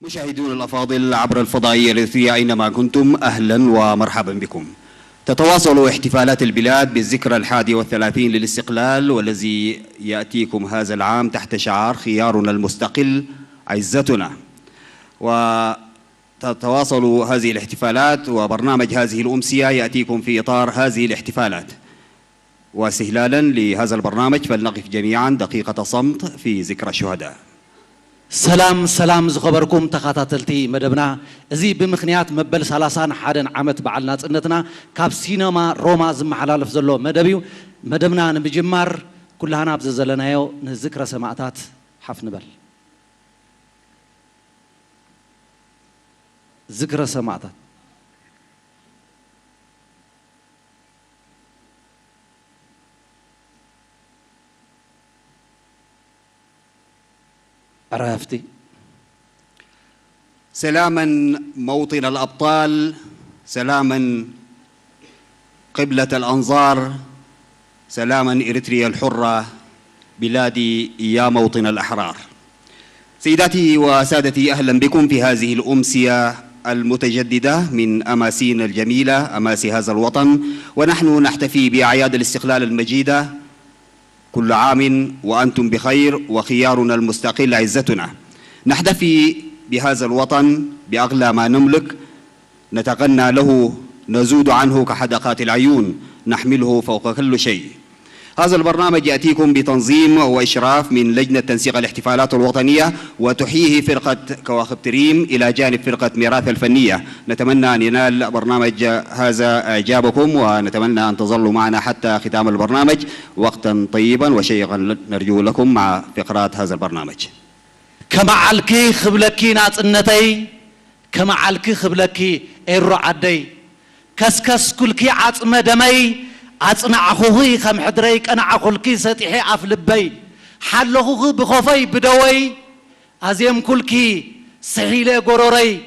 مشاهدون الأفاضل عبر الفضائية الإرثية أينما كنتم أهلا ومرحبا بكم. تتواصل احتفالات البلاد بالذكرى 31 للاستقلال، والذي يأتيكم هذا العام تحت شعار خيارنا المستقل عزتنا. وتتواصل هذه الاحتفالات وبرنامج هذه الأمسية يأتيكم في إطار هذه الاحتفالات. واستهلالا لهذا البرنامج فلنقف جميعا دقيقة صمت في ذكرى الشهداء. سلام زخبركم تخاتلتي مدبنا ازي بمخنيات مبل 31 عامت بعلنا صنتنا كاب سينما روما زمحلالف زلو مدبيو مدبنا نبجمار كلنا بزلنايو نذكر سماعات حف نبل ذكر سماعات عرفتي سلاما موطن الأبطال، سلاما قبلة الأنظار، سلاما إريتريا الحرة، بلادي يا موطن الأحرار. سيداتي وسادتي، أهلا بكم في هذه الأمسية المتجددة من أماسينا الجميلة، أماسي هذا الوطن، ونحن نحتفي بأعياد الاستقلال المجيدة. كل عام وأنتم بخير، وخيارنا المستقل عزتنا. نحتفي بهذا الوطن بأغلى ما نملك، نتغنى له، نزود عنه كحدقات العيون، نحمله فوق كل شيء. هذا البرنامج يأتيكم بتنظيم وإشراف من لجنة تنسيق الاحتفالات الوطنية، وتحييه فرقة كواكب تريم إلى جانب فرقة ميراث الفنية. نتمنى أن ينال برنامج هذا إعجابكم، ونتمنى أن تظلوا معنا حتى ختام البرنامج. وقتا طيبا وشيقا نرجو لكم مع فقرات هذا البرنامج. كما علكي خبلكي ناصنتي، كما علكي خبلكي إيرو عدي، كسكس كلكي عصم دمي، أصنع أخوي خم حدريك أنا أخلكي ستيحي أفلبي، حل أخوي بخوفي بدوي، أزيم كلكي سهيلة قروري،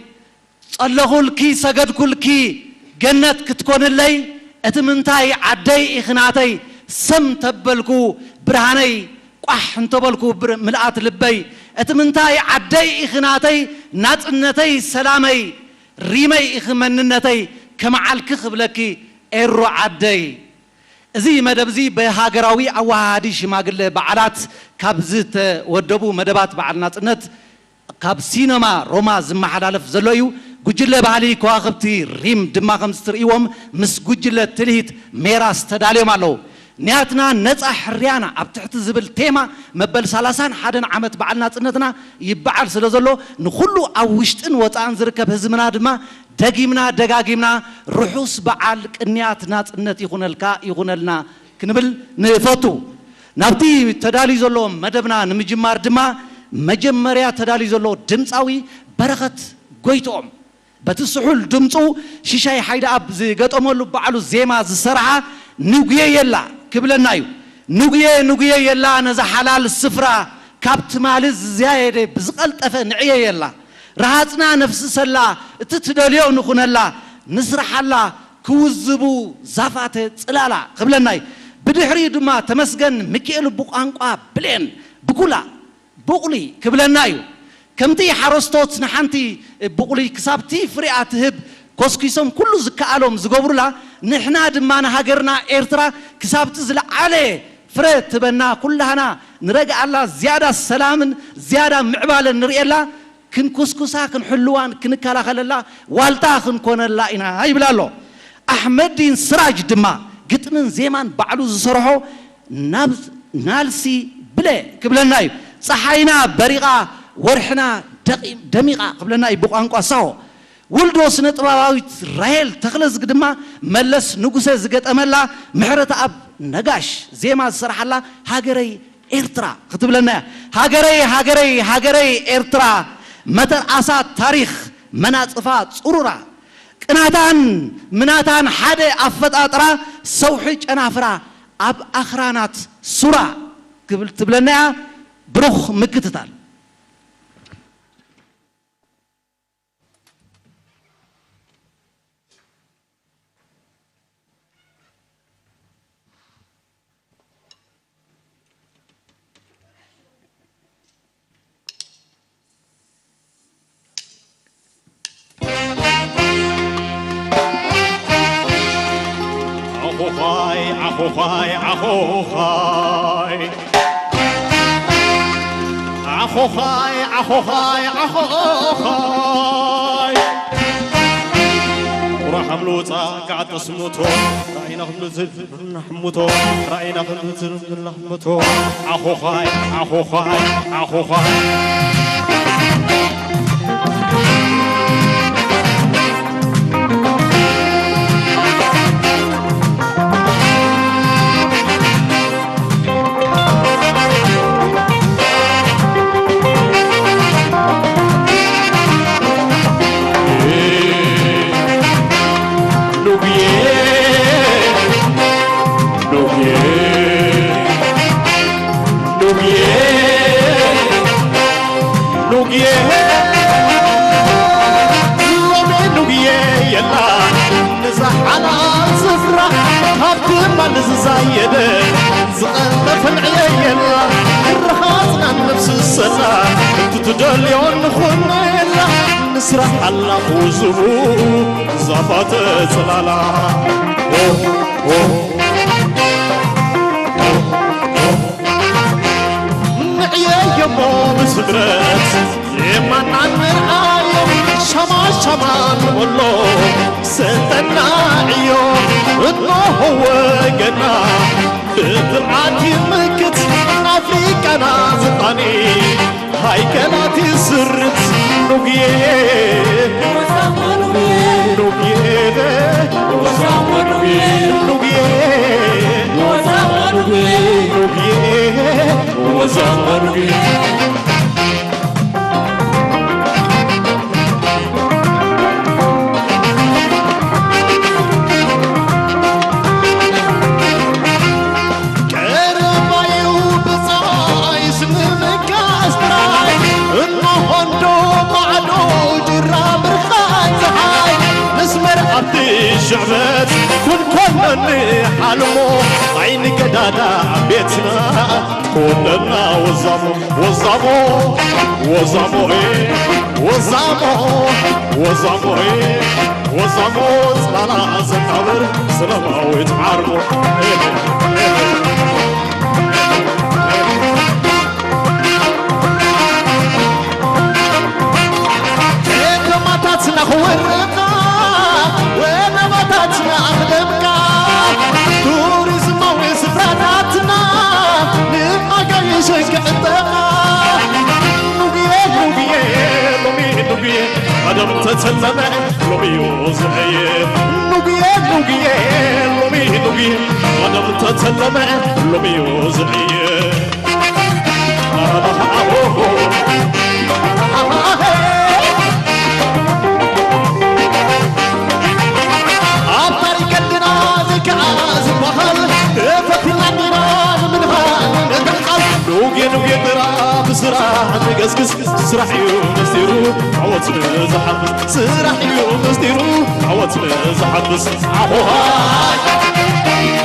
الله كلكي سجد كلكي جنة كتكون اللي أتمنتاي عدي إخناتي سم تبلكو برهاني قح انتبلكو ملأت لبي أتمنتاي عدي إخناتي ناتنتي سلامي ريمي إخمننتي كما علك خبلكي إيرو عدي. زي مدبزي بهاجراوي أو هادي شماغل بعلات كابزت ودبو مدبات بعلنات نت كاب سينما روما زمحلالف زلويو جوجل بعلي كواغبتي ريم دماغم ستريوم مس جوجل تلهيت ميراس تدالي مالو نياتنا نصح حريانا ابتحت زبل تيما مبل 31 عامت بعلنا صنتنا يبعل سلازلو نخلو او وشتن وطان زركب هزمنا دما دغيمنا دغاغيمنا روحوس بعل قنياتنا صنت يخونلنا كنبل نفوتو نابتي تدالي زلو مدبنا نمجمار دما مجمريا تدالي زلو دمصاوي برخت غويتوم بتسحول دمصو شيشاي حيدا اب زغطملو بعلو زيما زسرعه نوغيه يلا كبلنايو نوغيه يلا نزا حلال السفرة كابت مالز زياده بزقلطفه نعيه يلا رهاتنا نفس سلا تتدليو نخونلا نسرحلا كوزبو زافات صلالا قبلناي بدحري دما تمسجن ميكيل بقانقا بلين بقولا بقلي كبلنايو كمتي حرستوت نحنتي بقلي كسابتي فريات هب كوسكيسوم كله زكالوم زغبرلا نحنا دمانا هاجرنا إيرترا كسابت زلا عليه فرت بنا كلنا نرجع الله زيادة سلام زيادة معبال نري الله كن كوسكوسا كن حلوان كن كلا خل الله والتا كن كون الله إنا هاي بلالو أحمد دين سراج دما قتمن زمان بعلو زسرحو نبز نالسي بلا قبلنا صحينا بريقة ورحنا دميقة قبلنا يبقى أنقوا ساو ولدو سنطباويت رايل تخلص قدما ملس نقوسه زقت أملا محرة أب نقاش زي ما صرح الله هاجري إيرترا كتب لنا هاجري إيرترا متى أسات تاريخ مناطفات صورة كناتان مناتان حدا أفت أطرا سوحج أنا فرا أب أخرانات صورة كتب لنا بروخ مكتتال. أخوخاي أخوخاي أخوخاي أخوخاي أخوخاي ورحم لوطا قعد اسموتو رأينا خمزل نحموتو رأينا خمزل نحموتو أخوخاي أخوخاي أخوخاي نسرح على خوزبو زفات صلالا نعيا يمو بسدرت لما نعمر آيو شما شما نقولو ستنا عيو انو هو قنا بدرعاتي مكت افريكا نازقاني هاي كلاتي سرت نوغيه وزاما نوغيه نوغيه وزاما نوغيه نوغيه وزاما نوغيه نوغيه وزاما نوغيه شعبت كلنا حلمو عين قدادا بيتنا كلنا وزامو وزامو وزامو ايه وزامو وزامو ايه وزامو صلالا زنقبر سلامو يتعارمو ايه ما تاتنا خورنا ونباتاتنا أخدمكا توريزم ويسفراتاتنا نبقى يشك انتقا نوبيه نوبيه لومي نوبيه قدم تتلمع لومي وزعيه نوبيه نوبيه لومي نوبيه قدم تتلمع لومي وزعيه نوغي ترى بسرعة نقسقس سرح يوم نستيرو عوض نزحبس سرح يوم نستيرو عوض نزحبس تعهو هاي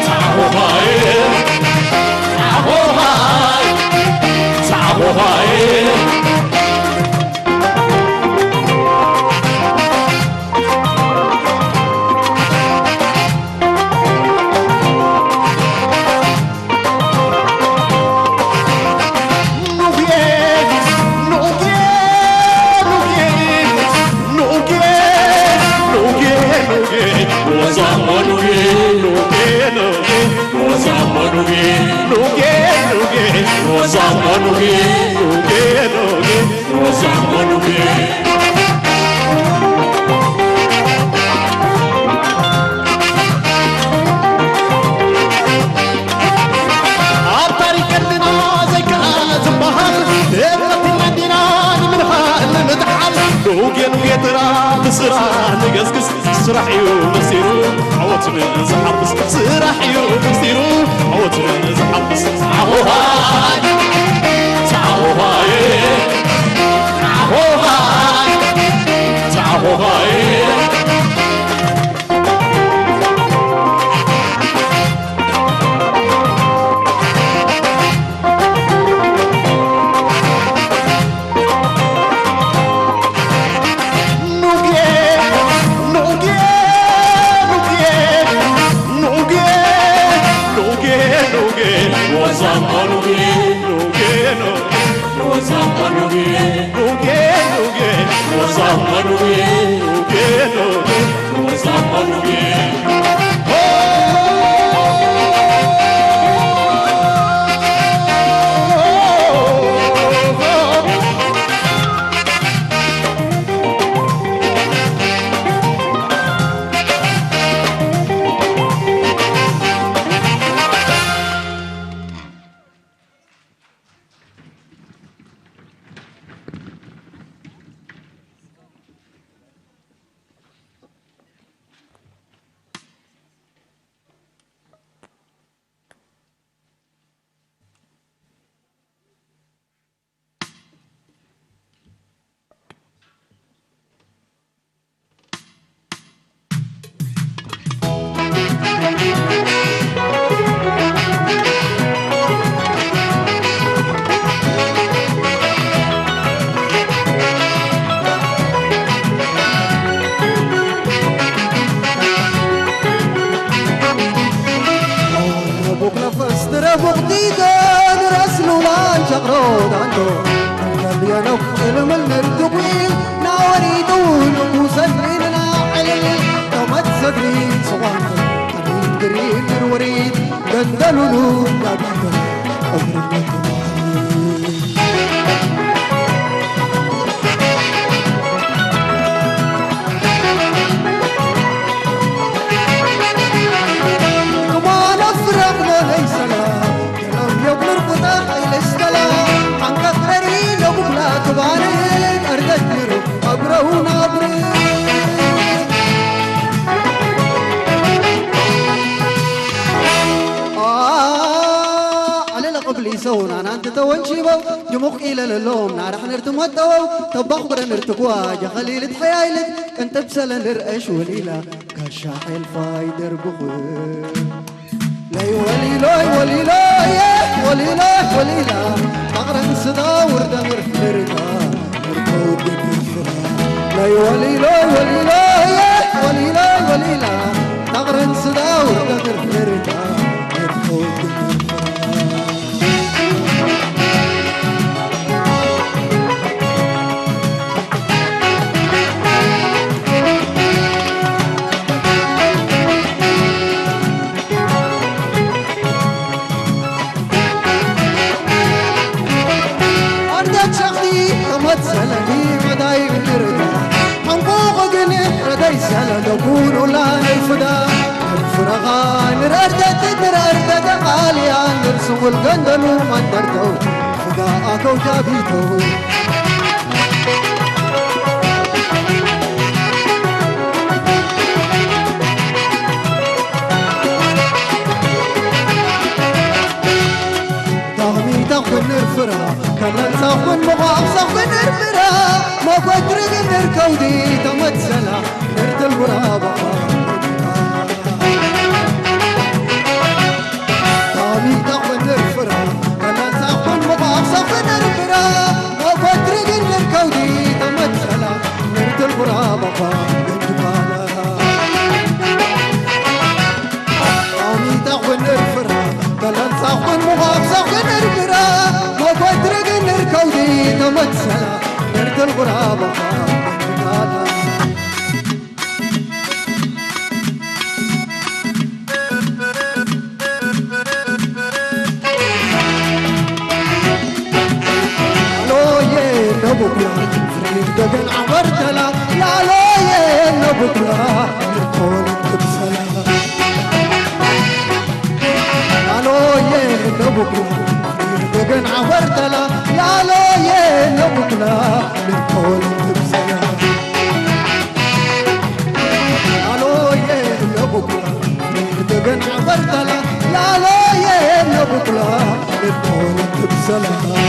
تعهو هاي تعهو هاي تعهو هاي سرح يوم نسيرو عوض نزحبس سرح يوم نسيرو عوض نزحبس تعهو هاي تعهو هاي تعهو هاي تعهو هاي وزمروا وكيلو وزمروا خليل تحيايلك انت بسلا نرقش وليلة كشاحل فايدر بخور لاي وليلا وليلا يا وليلا وليلا مغرن صدا ورده مرفردا مركود بالفرا لاي وليلا وليلا يا وليلا وليلا مغرن صدا ورده مرفردا مركود بالفرا يقولوا لا الفدا الفرغان ردت غاليان نرسم القندل وما ندرتو فداءك وجابيتو تغمي تغن الفرا كان تغن مغاق تغن الفرا ما قدر نركودي تمثلا نرد الغرابة تغمي تغن الفرا كان تغن مغاق تغن الفرا ما قدر نركودي تمثلا نرد الغرابة تغمي تغن الفرا كان تغن مغاق تغن الفرا ما قدر نركودي تمثلا نرد الغرابة دقن عبرتلا لا لا نبكلا نكون تبسلا لا لا نبكلا دقن عبرتلا لا لا نبكلا نكون تبسلا لا لا نبكلا دقن عبرتلا لا لا نبكلا نكون تبسلا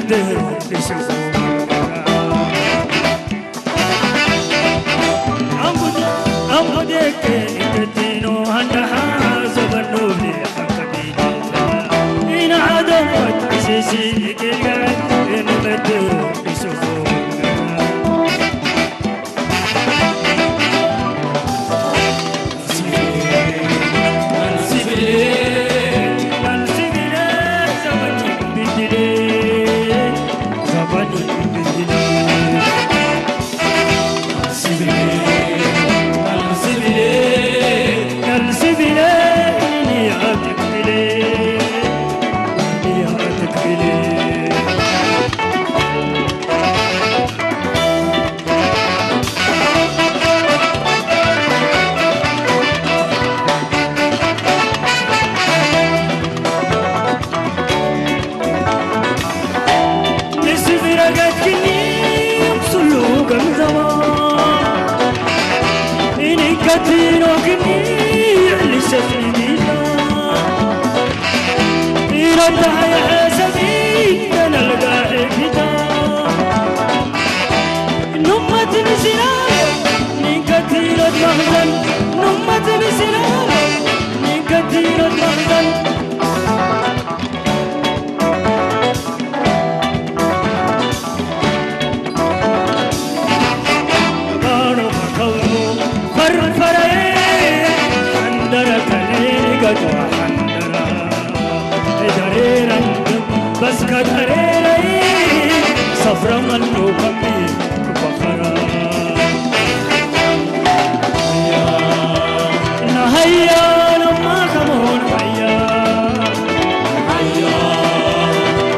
نمدر نشوفه أمودك تدينو هندها زبنوني حكمي إن عدمت بسيسي كيغان نمدر نشوفه بس كدريري صفرا منو كمي بخرا نهيا لما كمون هيا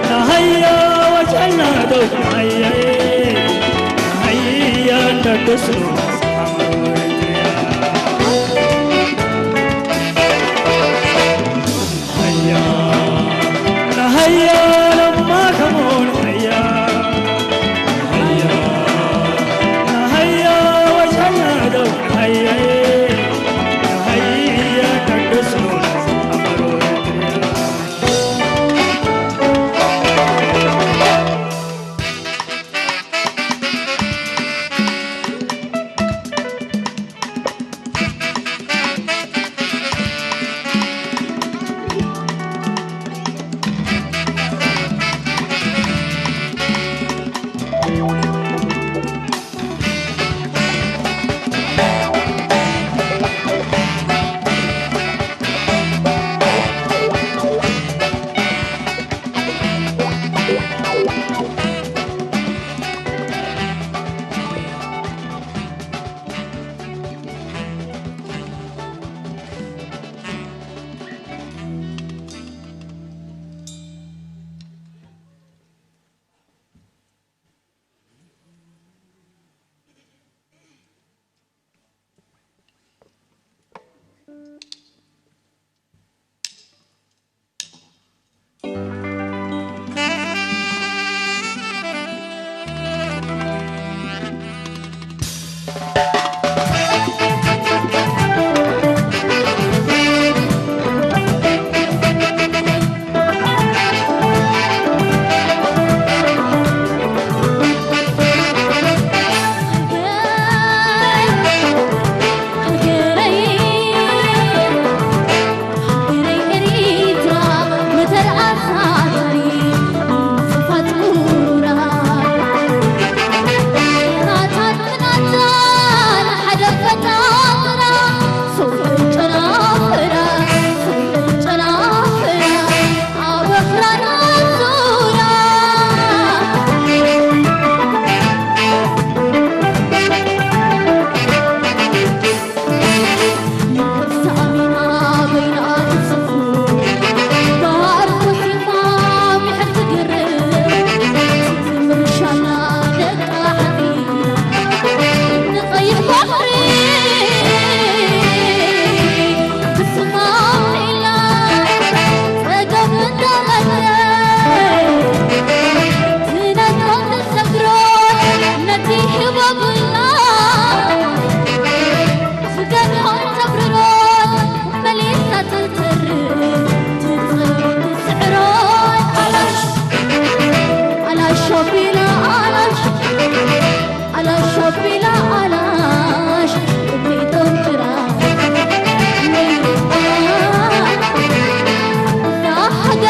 نهيا وجعلنا دوك هيا هيا ندسلو هيا لما كمون هيا هيا وجهنا دوك هيا هيا تدسون أمرو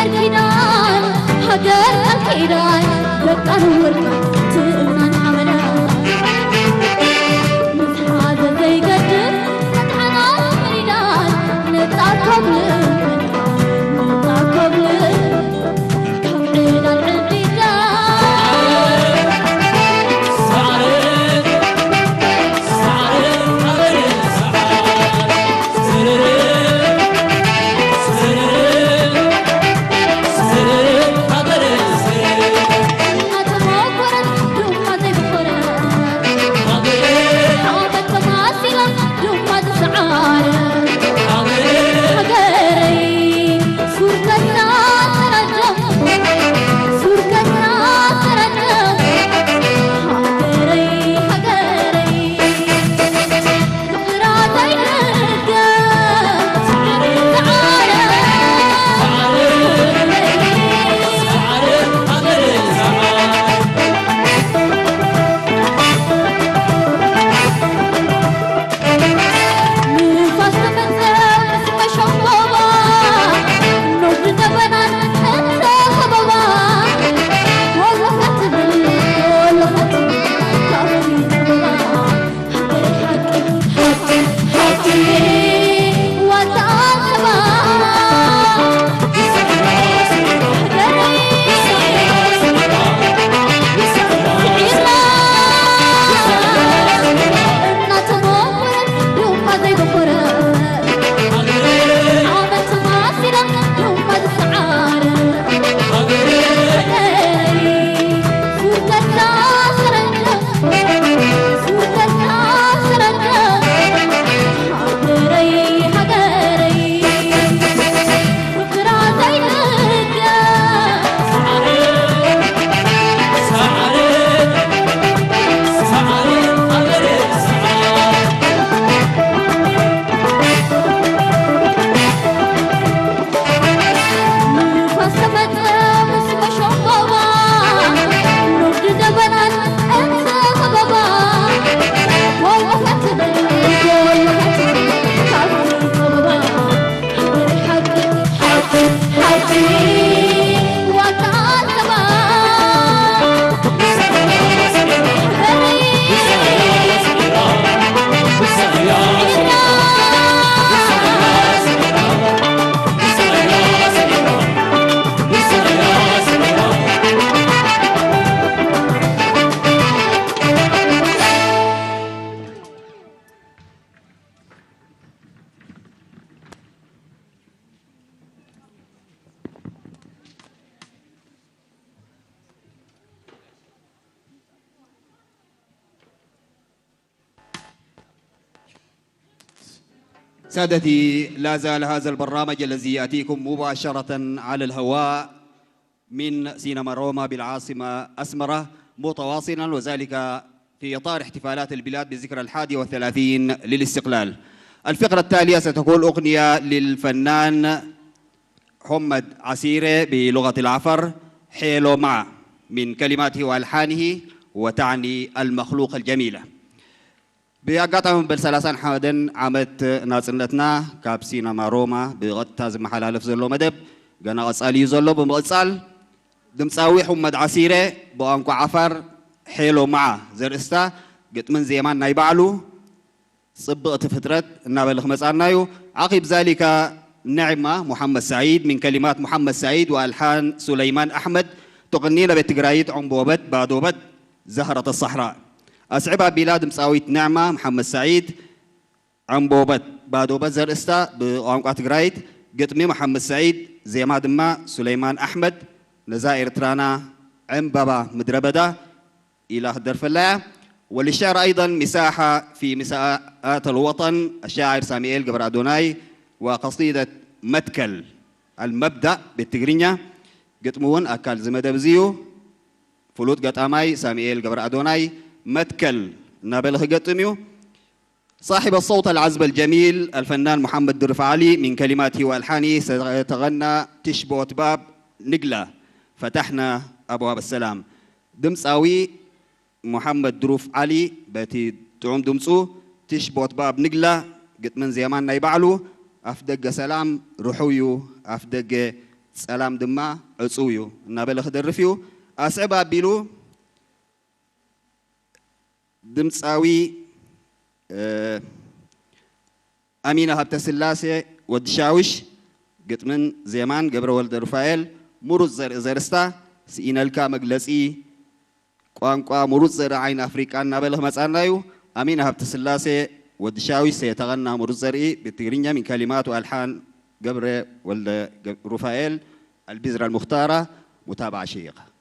كيدان هجر الكيدان دكان ورقة تقنان عملا نتحاذى زي قدر نتحنا مريدان نطع قبل سادتي، لا زال هذا البرنامج الذي يأتيكم مباشرة على الهواء من سينما روما بالعاصمة أسمرة متواصلا، وذلك في إطار احتفالات البلاد بذكرى 31 للاستقلال. الفقرة التالية ستكون أغنية للفنان محمد عسيرة بلغة العفر، حيلو مع، من كلماته وألحانه، وتعني المخلوق الجميلة. بأقاطعهم بالثلاثان حمدن عمت ناصنتنا كاب سينما روما بغطا زمحلالف زلو مدب غنا قصالي زلو بمقصال دمصاوي محمد عسيرة بأنكو عفر حيلو مع زرستا قطمن زيمان ناي بعلو صبغت فترة نابلغ مسارنايو. عقب ذلك نعمة محمد سعيد من كلمات محمد سعيد وألحان سليمان أحمد تغنينا بتقرايت عمبوبت بادوبت زهرة الصحراء. أصعبها بلاد مساويت نعمة محمد سعيد عمبوبت بادوبت زرستا بأنكو تقرايت قطمي محمد سعيد زي ما دما سليمان أحمد نزائر ترانا عمبابا مدربدا إلى الدرف الله. وللشعر أيضا مساحة في مساءات الوطن الشاعر سامييل قبر أدوناي وقصيدة متكل المبدأ بالتقرينيا قطمون أكال زمدبزيو فلوت قطاماي سامييل قبر أدوناي متكل نابلغ قطميو. صاحب الصوت العذب الجميل الفنان محمد درف علي من كلماته وألحانه سيتغنى تشبوت باب نقلة فتحنا أبواب السلام. دمساوي محمد دروف علي باتي تعوم دمسو تشبوت باب نقلة قد من زمان نايبعلو أفدق سلام روحويو أفدق سلام دما عصويو نابلخ درفيو أسعب أبيلو دمصاوي أمينة هبت السلاسة ودشاوش قطمن زيمان قبر ولد رفائيل مروز زرستا سينا الكا مجلسي قوانقوا مروز زر عين أفريقيا نابلغ مسألنايو أمينة هبت السلاسة ودشاوش سيتغنى مروز زري بالتقرينيا من كلمات وألحان قبر ولد رفائيل البذرة المختارة متابعة شيقة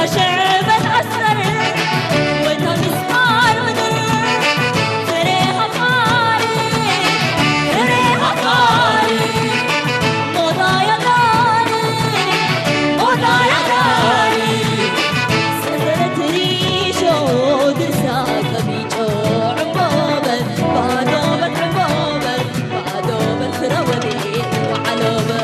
شعبت عسر ويتا مسمار مدر تريها طاري تريها طاري موضايا داري موضايا داري سنت ريشو درسا كبيجو عبوبة بعدوبة عبوبة بعدوبة خراودي وعلوبة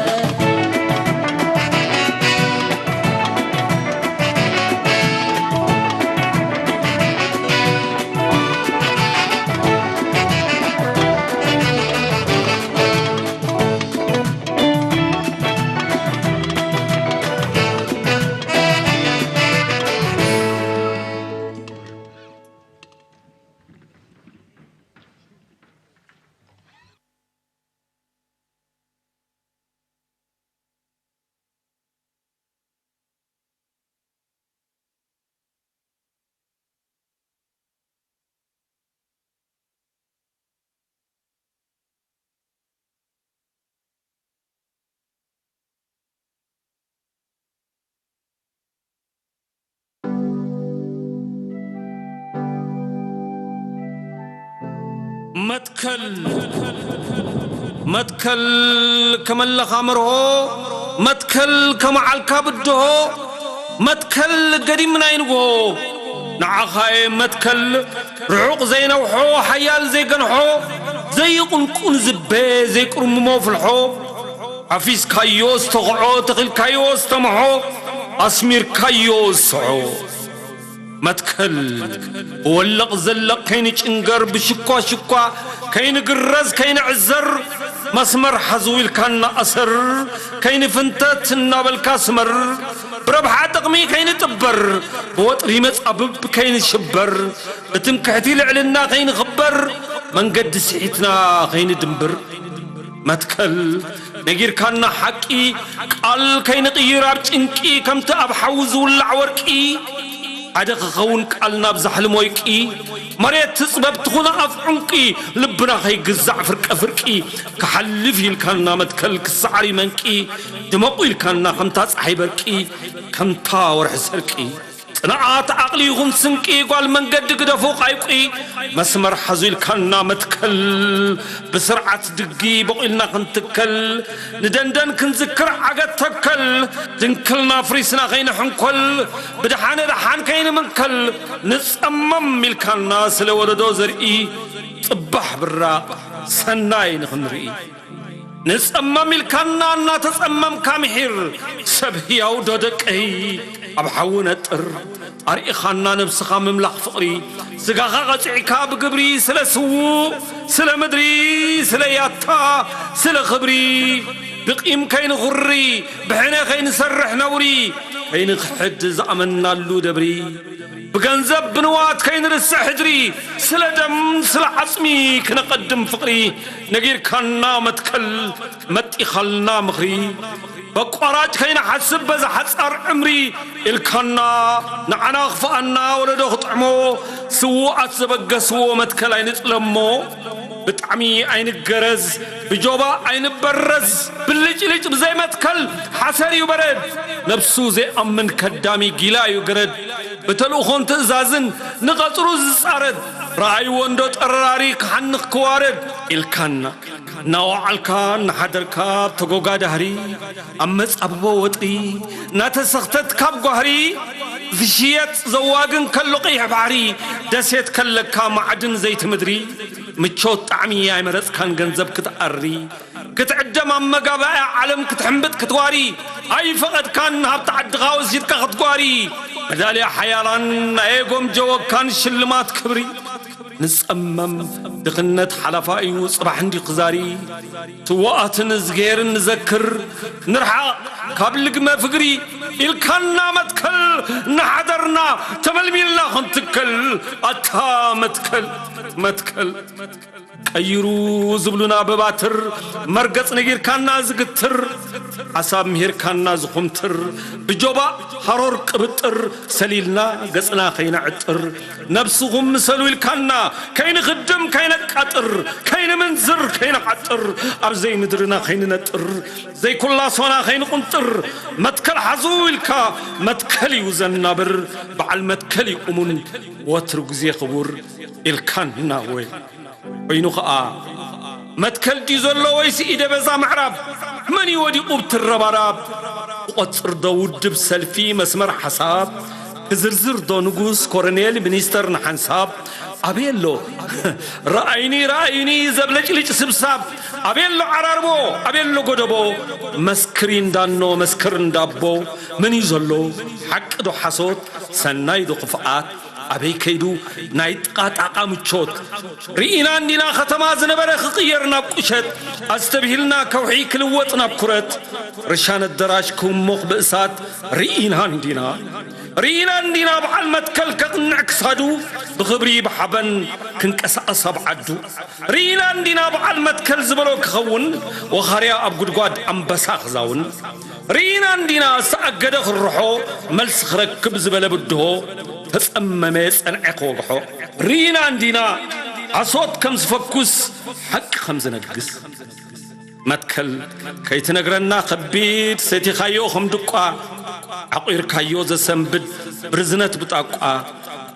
متكل كمل خمره متكل كمعل كبده متكل قديم نينغو نعخاي متكل رعوق زي نوحو حيال زي قنحو زي قنقون زبي زي قرممو فلحو عفيس كايوس تغعو تغل كايوس تمحو أسمير كايوس سعو متكل ولق زلق كين ينقر بشكوا شكوا كين قرز كين عزر مسمر حزويل كان أسر كين فنتت النابل كاسمر بربحة تقمي كين تبر بوطري مصابب كين شبر بتمكحتي لعلنا كين خبر من قد سعيتنا كين دنبر متكل نجير كان حقي قال كين قيراب تنكي كم تأب حوز ولا ورقي عدق خونك قالنا بزحل مويكي مريت تصبب تخون أفعنكي لبنا خي قزع فرقي كحلف يلكنا متكل كسعري منكي دمقو يلكنا خمتاز حيبركي كمتا ورحسركي نعات عقلي غمسنكي قال من قد قد فوق عيقي مسمر حزويل كنا متكل بسرعة دقي بقلنا خنتكل ندندن كنذكر عقد تكل دنكلنا فريسنا غين حنكل بدحان كين منكل نصمم ملكنا سلوردو زرقي صبح براق سناي نخنرئي نصمم ملكنا نا تصمم كامحير سبهياو دودقي أبحون أتر أريخنا نفسخا مملح فقري زغاغا قطعكا بقبري سلا سوو سلا مدري سلا ياتا سلا خبري بقيم كين غري بحنا كين سرح نوري كين خحد زعمنا اللو دبري بقنزب بنوات كين رسع حجري سلا دم سلا عصمي كنقدم فقري نقير كنا متكل متي خلنا مخري بقراج كينا حسب بز حصر عمري الكنا نعنا خفانا ولدو خطعمو سوءات زبقسو متكل ينطلمو بطعمي عين الجرز بجوبا عين برز باللج بزي متكل حسر يبرد نفسو زي أمن كدامي جيلا يقرد بتلوخون تزازن نقطرو زصارد رأي وندو تقراري كحنق كوارد الكنا نوع الكان حدر كاب تقوقا دهري أمس أبو وطي ناتسختت كاب قهري فشيت زواقن كاللقيح بعري دسيت كاللكا معدن زيت مدري متشوت طعمي يا مرز كان جنزب كتقري كتعدم أما قبائع علم كتحمبت كتواري أي فقد كان هبت عد غاوز يدك كتواري مدالي حيالان ايقوم جواب كان شلمات كبري نصمم دخنت حلفائي وصبح عندي قزاري سواءات نزغير نذكر نرحى قبل ما فقري الكنا متكل نحضرنا تملميلنا خنتكل أتا متكل أيرو زبلنا بباتر مرقص نجير كنا زقتر عصاب مهير كنا زخمتر بجوبا حرور قبتر سليلنا قصنا خينا عطر نفسهم مسلو الكنا كين خدم كين قطر كين منزر كين قطر اب زي مدرنا كين نطر زي كل صونا كين قنطر متكل حزويلكا متكل يوزنابر بعل متكل يقومون وترق زي خبور الكان ناوي وينو خا متكل دي زلو ويس إيده بزا معراب من يودي قبت الرباراب وقصر داود بسلفي مسمر حساب زرزر دو نقوس كورنيل منيستر نحنساب أبيلو رأيني زبلج ليش سبساب أبيلو عراربو أبيلو قدبو مسكرين دانو مسكرين دابو من يزلو حق دو حسوت سناي دو قفقات أبي كيدو نايت قات عقام تشوت رئينا عندنا ختماز نبرة خقيرنا بقشت أستبهلنا كوحي كلوتنا بكرت رشان الدراج كوم مخ بأسات رئينا عندنا بعلمة متكل كنعكس هادو بخبري بحبن كنكس أصاب عدو رئينا عندنا بعلمة متكل زبلو كخون وخاريا أبقود قاد أم بساخ زاون رئينا عندنا سأقد خرحو ملس خركب زبل بدهو تسمميس أنعقو بحو رينا عندنا عصوت كمز فكوس حق خمز نقص متكل كي تنقرنا خبيت سيتي خايو خمدقوا عقير كايو زسنبد برزنت بتاقوا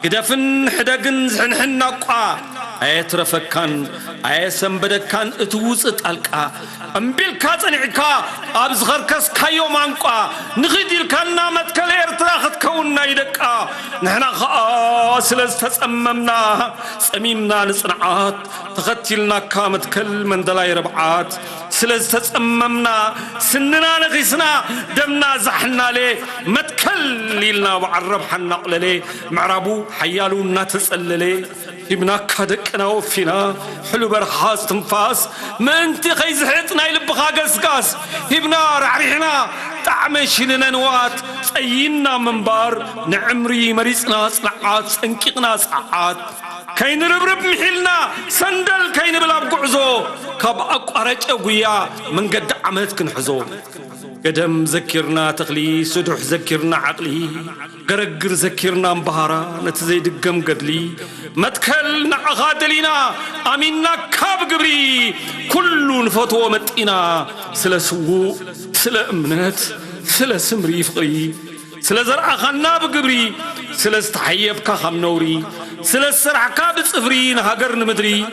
قدفن حدقن زحنحن نقوا أيت رفكان أي سنبدكان اتوز اتالكا أمبيل كاتنعكا أبزغر كس كايو مانقا نغيدير كانا متكل ارتراخت كوننا يدكا نحنا سلز تسممنا سميمنا نصنعات تغتلنا كامتكل من دلاي ربعات سلز تسممنا سننا نغيسنا دمنا زحنا ليه متكل ليلنا وعرب حنقل ليه معربو حيالونا تسأل ليه ابنا كادكنا وفينا حلو برخاص تنفاس ما انت خيز حيطنا يلبخا قسقاس ابنا رعريحنا تعمش لنا نوات سينا منبار نعمري مريسنا صنعات سنكقنا ساعات كاين ربرب محلنا سندل كاين بلاب قعزو كاب أقارج أقويا من قد عمت كنحزو قدم ذكرنا تغلي سدح ذكرنا عقلي قرقر ذكرنا مبهارا نتزيد قم قدلي متكل نعغادلينا أمينا كاب قبري كل نفتوى متئنا سلا سوء سلا أمنات سلا سمري فقري سلا زرع خناب قبري سلا استحيب كخم نوري سلا السرع كاب صفري نهاجر نمدري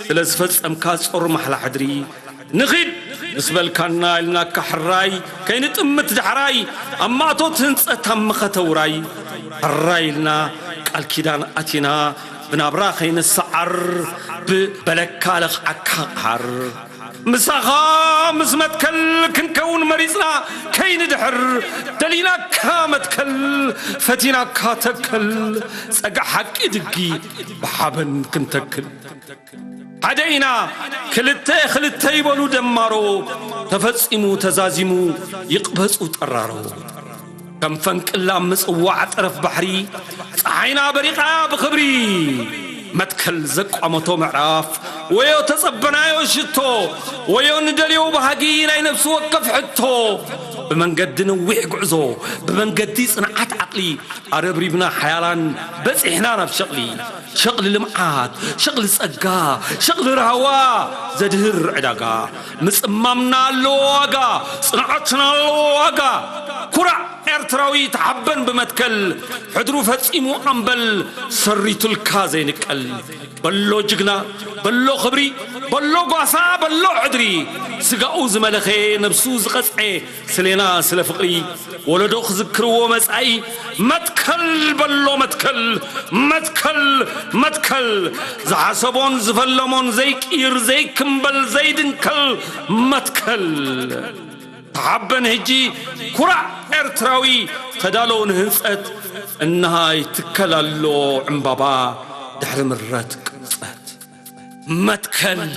سلا سفز أمكاس أرمح حدري نخيد نسبل كنا لنا كحراي كاينت أمت دحراي أما توتنس أتم ختوراي حراي لنا الكيدان أتينا بنابرا خين السعر ببلكالخ أكاقهر مساخا مسمتكل كنكون مريزنا كاين دحر دلينا كامتكل فتينا كاتكل سقع حق دقي بحبن كنتكل عدينا خلتي يبولو دمارو تفصمو تزازمو يقبصو طرارو كم فنك الله مصوع طرف بحري عينا بريقا بخبري متكل زق عمتو معراف ويو تصبنا يوشتو ويو ندليو بهاجين اي نفسو وقف حتو بمن قد نوح قعزو بمن قد صنعات عقلي عربري بنا حيالان بس احنا بشغلي شغل المعاد شغل السقا شغل الهوا زدهر عداقا مصممنا اللواقا صنعتنا اللواقا كرع ارتراوي تحبن بمتكل حدرو فتسيمو أنبل سريتو الكازي نكال بلو جغنا بلو خبري بلو قواسا بلو عدري سقاو زملخي نبسوز قصعي سلينا سلفقري ولدوخ ذكرو مسعي متكل بلو متكل زحسبون زفلمون زي كير زي كمبل زي دنكل متكل تعبن هجي كرع ارتراوي تدالون هنسأت انها يتكلالو عمبابا دحر مرات قصات متكل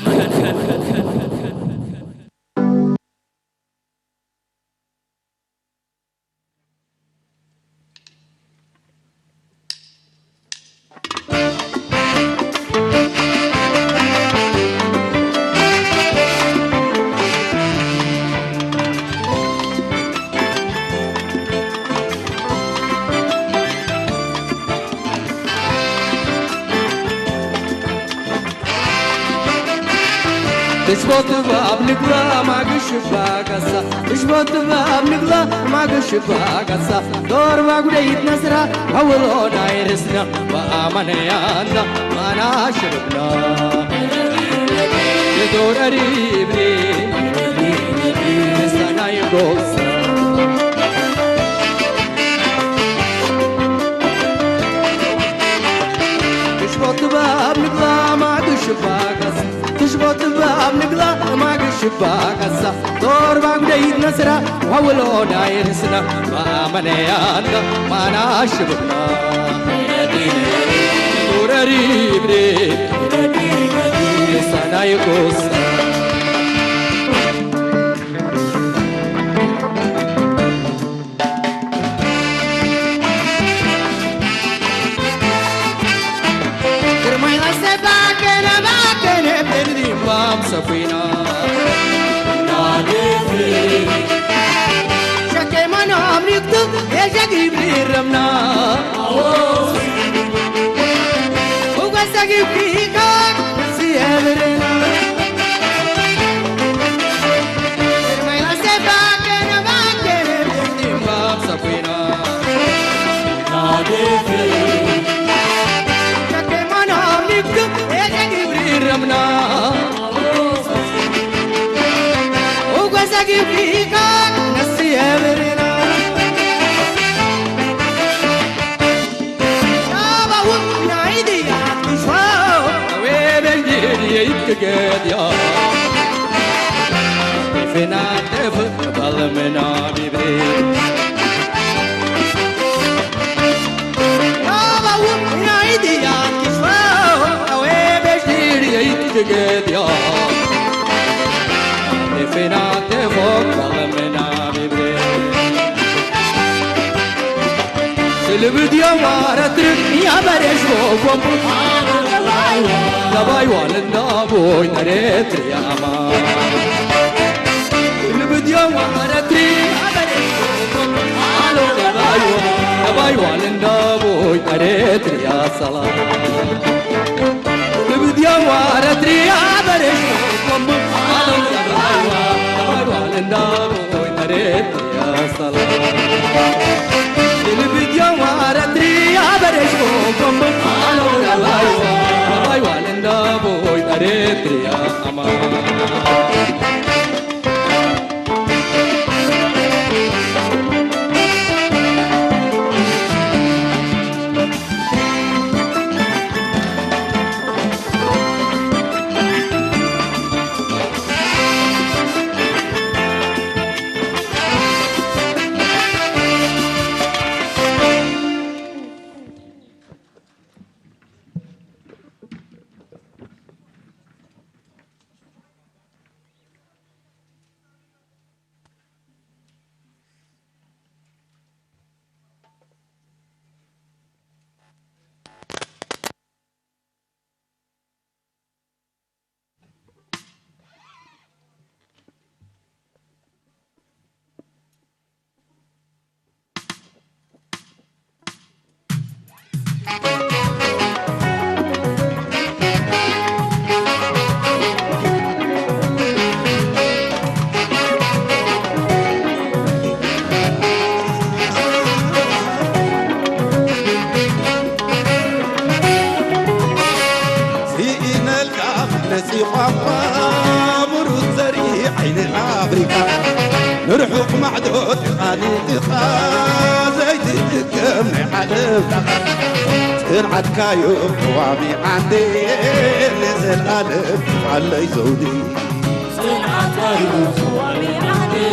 تشبط باب نقلا ما قشبا قصة تشبط باب نقلا ما قشبا قصة دور ما قليت نسرة أولو دايرسنا وآمن يانا ما ناشربنا يدور قريبني لسنا يقص تشبط باب نقلا ما قشبا قصة تشبط باب نقلا ما قشبا قصة دور ما قليت نسرة وأولو دايرسنا وآمن يانا ما ناشربنا يدور قريبني لسنا يقص سفينة نادي شكي ما نام يكتب يا شقيب لي الرمنا وقصقي فيكك سيابرنا ما يسبك انا باكر بدي ما سفينة نادي شكي ما نام يكتب يا شقيب لي الرمنا فيك نسي أمرنا يا بابا نعيدي يا مشوار وين بنجي يتقد يا فينا تفق بالمنا بيبي يا بابا نعيدي يا مشوار وين بنجي يتقد يا فينا تفوق بالمنا بيبي سلبديا وارترك يا بريش وقوم لباي والنابوي نريت يا ما سلبديا وارترك يا بريش وقوم لباي والنابوي نريت يا صلاة سلبديا وارترك يا بريش وقوم النابوي نريت يا صلاة الفيديو وارتري يا بريش وقم باي والنابوي نريت يا أمان نرحق معدود خانيقها زيت الدكم حلفنا تنعد كايو قوامي عندي نزل ألف علي زودي تنعد كايو قوامي عندي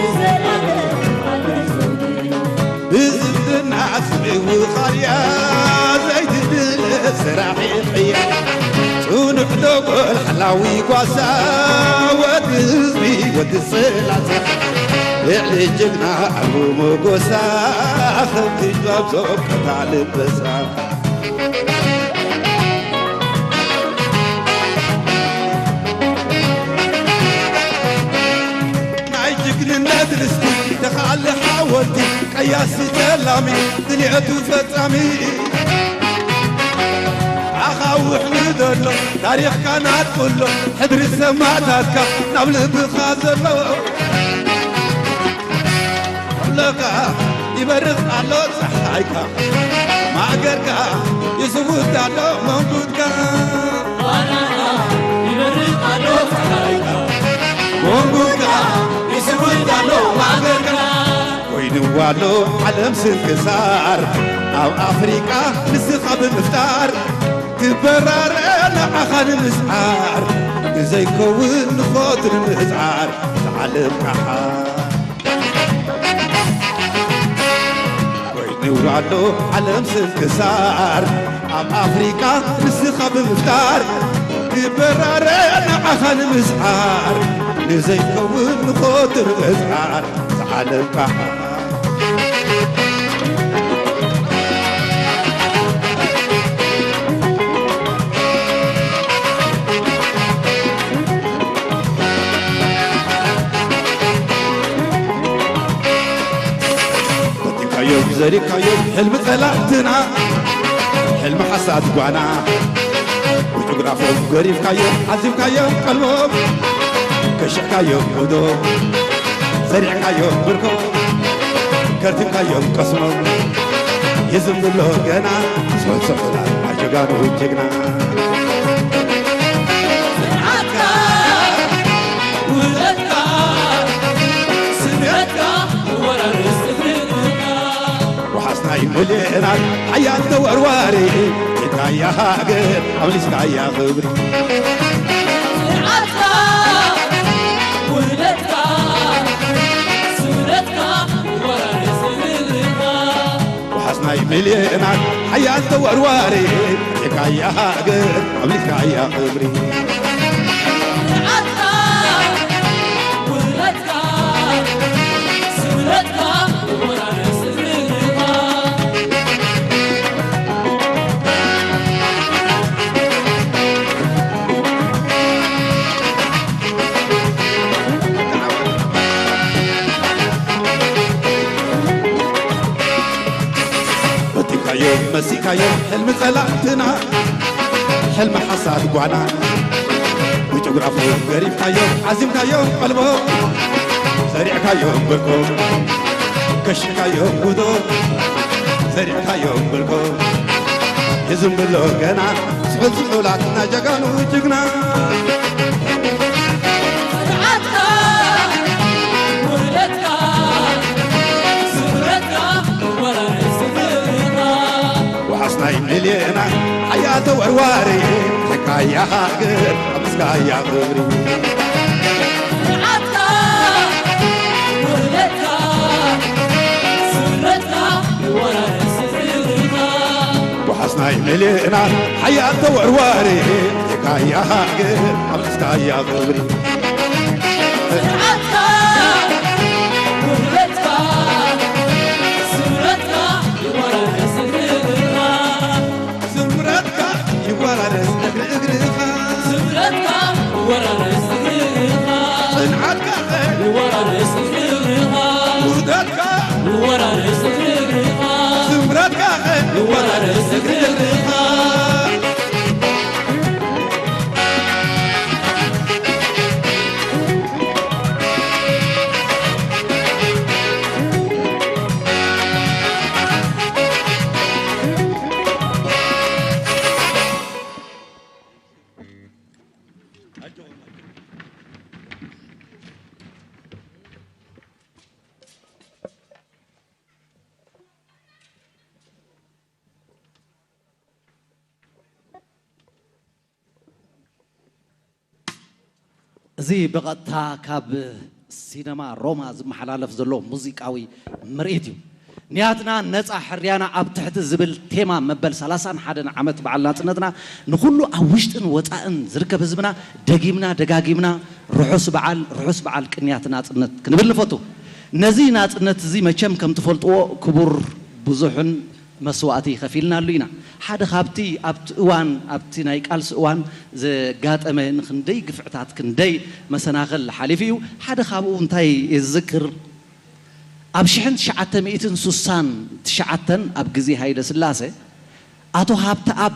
نزل ألف علي زودي بزبد الناس وخاليا زيت السراحي الحيا ونحدق الحلاوي قاسا ودزبي ودسلاتها يعلي جبنا أبو مقوسا خبتي جباب زوب قطع لبسا نعيجك للندرستي دخل حاولتي قياسي جلامي دنيا فتامي أخاوحني دلو تاريخ كانت كله حبر السماعتك نبل بخازلو لقى يبرز على صحيك ما قرقا يسود على موجودك وانا يبرز على صحيك موجودك يسود على ما قرقا وينوالو علم سنكسار أو أفريقيا نسخة بالمفتار تبرر لعخان المسعار زي كون خاطر المزعار تعلم كحار وينوالو علم سنكسار أو أفريقيا نسخة بالمفتار تبرر لعخان المسعار زي كون خاطر المزعار تعلم كحار يوم زريك يوم حلم طلعتنا حلم حساد قوانا وتقرافهم قريب كيوم عزيم كيوم قلبهم كشح كيوم قدوم زريع كيوم بركو كرتم كيوم قسمهم يزم له قنا صوت صفنا عجقانه وجقنا ملينا حياة دورواري يا هاجر أوليس يا خبري عطا ولدك سورتك ورثك وحسناي ملينا حياة دورواري يا هاجر أوليس يا خبري عطا ولدك سورتك يوم مسيكا يوم حلم طلعتنا حلم حساد قوانا وتقرافهم قريب يوم عزيم يوم قلبهم سريع يوم بركم كشك يوم قدو سريع يوم بركم يزم له قنا سبل سحولاتنا جقان وجقنا وحسناي ملينا حياة ورواري حكاية هاجر أمسكايا غبري عطا ولدك سورتك ورثك وحسناي ملينا حياة ورواري حكاية هاجر أمسكايا غبري عطا ولدك سورتك ورثك زي بقطع كاب سينما روما زمحلالف زلو موسيقاوي مرئتيو نياتنا نصا حريانا اب تحت زبل تيما مبل 31 عمت بعلنا صنتنا نخلو اوشتن وطان زركب حزبنا دغيمنا رحوس بعل قنياتنا صنت كنبل فوتو نزي ناصنت زي مچم كم تفلطو كبر بزحن مسواتي خفيلنا لينا حدا خابتي ابت اوان ابتي ناي قالس اوان زغاطمه نخندي غفعتات كندي مسناخل حليفيو حدا خابو انتاي يذكر ابشحن شعته مئتن سوسان تشعتن اب غزي هايله سلاسه اتو هابت اب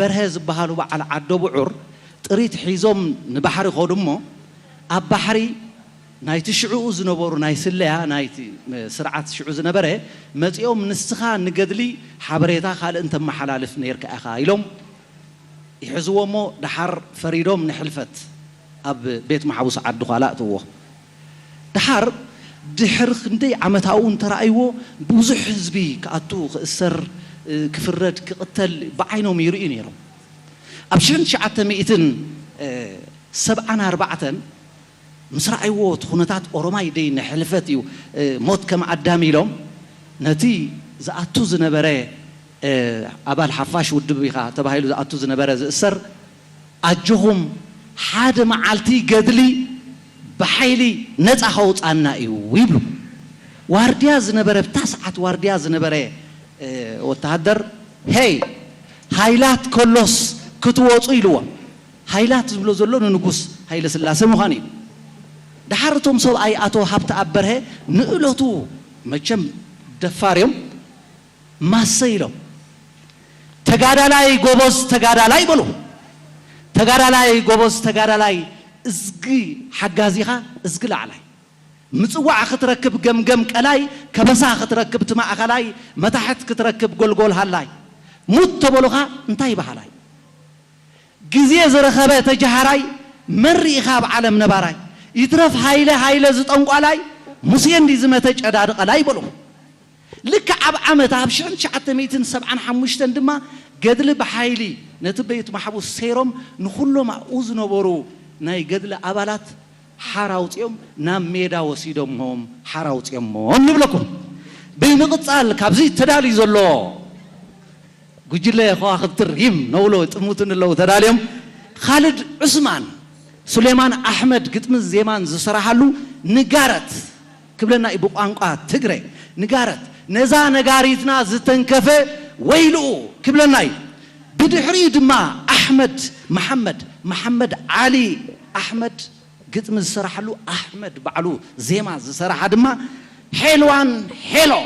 برهز بحالو على عدو بعور طريت حيزوم نبحري خودمو أب بحري نايت شعوز نبورو نايسلها نايت سرعة شعوز نبره متيوم نسخة نقدلي حبريتا خال أنت محلالف نيرك أخا يلوم يحزومو دحر فريدوم نحلفت أب بيت محبوس عدو خالاتوه دحر دحر خندي عمتاون ترأيوه بوزح حزبي كأتو السر كفرد كقتل بعينهم يرئين يرو أبشرن شعات مئتن 74 مسرع أيوه تخونتات أوروماي دي نحلفتيو موت كم عدامي لهم نتي زأتو زنبرة أبال حفاش ودبيخا تبهيلو زأتو زنبرة السر أجهم حاد معالتي قدلي بحيلي نتأخوت عنا ويبلو وارديا زنبرة بتسعة وارديا زنبرة وتهدر هاي هايلات كلوس كتوصي لوا هايلات زبلو زلون نقص هايل سلاسة مخاني دحرتهم صل أي أتو حبت أبره نقلتو مجم دفاريم ما سيلو تجارلاي جوبوس تجارلاي بلو تجارلاي جوبوس تجارلاي إزجي حجازيها إزجل علي متوع ختركب جم كلاي كبسا ختركب تمع خلاي متحت كتركب جول هلاي موت تبلوها انتهي بحلاي جزية زرخبة تجهراي مري خاب عالم نباراي يترف هايلة زت أنقو علي مسيان دي زمتج أدار قلاي بلو لك عب عمت عبشان شعت 275 دما قدل بحايلي نتبيت محبوس سيرم نخلو مع أوزنو برو ناي قدل أبالات حراوت يوم نام ميدا وسيدهم هم حراوت يوم هم نبلكم بينقطع كابزي تدالي زلو قجل لي أخوة خبتر يم نولو تموتن الله تداليهم خالد عثمان سليمان أحمد قدم الزيمان زسرحلو نجارت قبلنا إبو أنقا تجري نجارت نزا نجاريتنا زتنكفة ويلو قبلنا بدحريد ما أحمد محمد علي أحمد قدم زسرحلو أحمد بعلو زيما زسرح دما حلوان حلو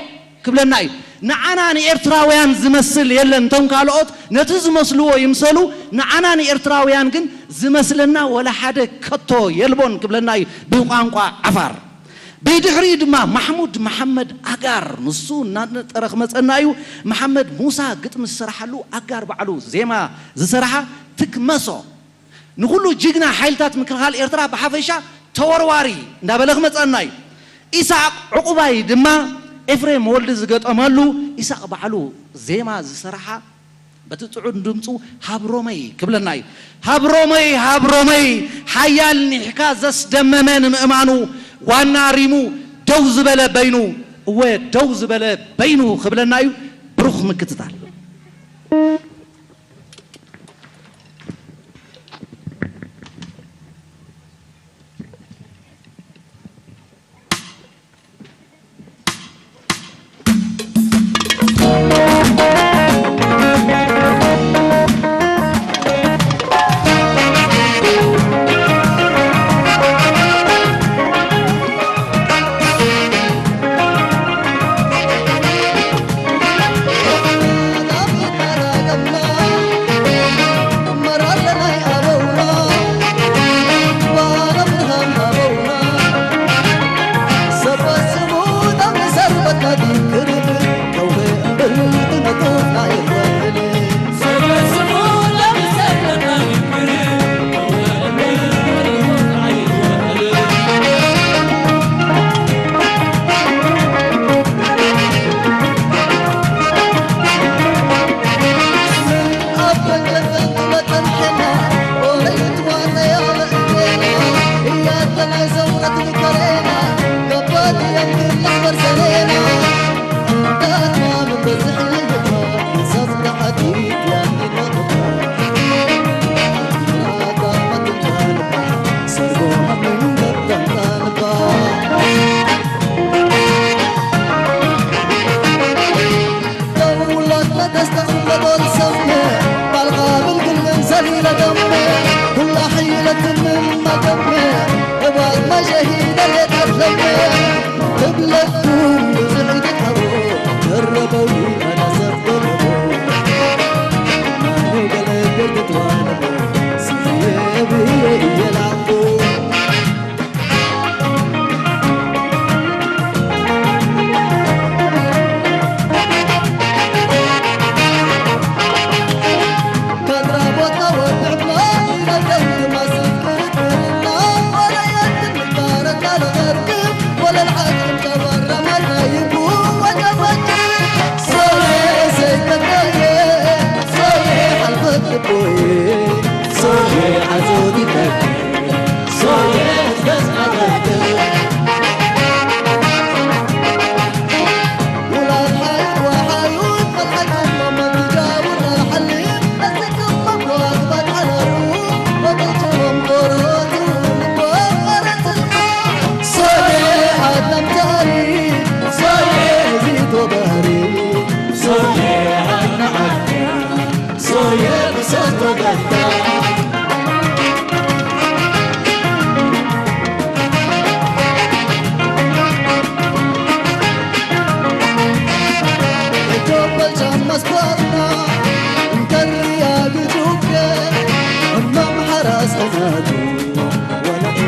قبلنا نعناني إرتراويان زمسل يلا انتم قالوت نتز مسلو يمسلو نعناني إرتراويان كن زمسلنا ولا حدا كتو يلبون قبلنا بوقانقوا عفار بيدحريد ما محمد أجار نصو نترخ مسنايو محمد موسى قدم السرحلو أجار بعلو زيما زسرحة تكمسو نقولو جيجنا حيلتات مكرهال إرترا بحفيشة تورواري نبلغ مسناي إسحاق عقباي دما إفريم ولد زقت أمالو إسحاق بعلو زيما زسرحة بتتعود دمتو هابرومي قبلناي هابرومي حيال نحكا زس دممن مأمانو وانا ريمو دوز بلا بينو ودوز بلا بينو قبلناي بروخ مكتتال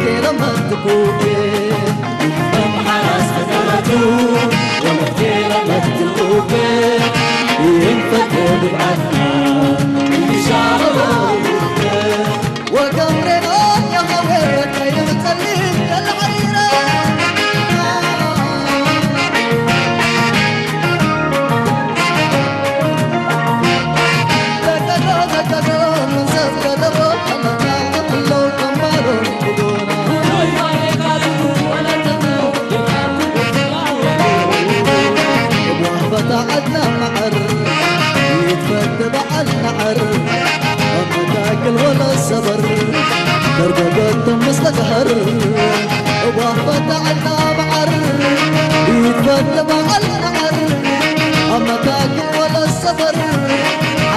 لما تكوبي حرس فترته ومتي لما تكوبي ينفتح بعدنا يشعر وقمرنا يا خويت يمتلك العيرة تكدون من سفك دبوك أما تعمل لو كمارون بدونا وفتعدنا معر يتفد بعلنا عر أما تاكل ولا الصبر درجات مثل قهر وفتعدنا معر يتفد بعلنا عر أما تاكل ولا الصبر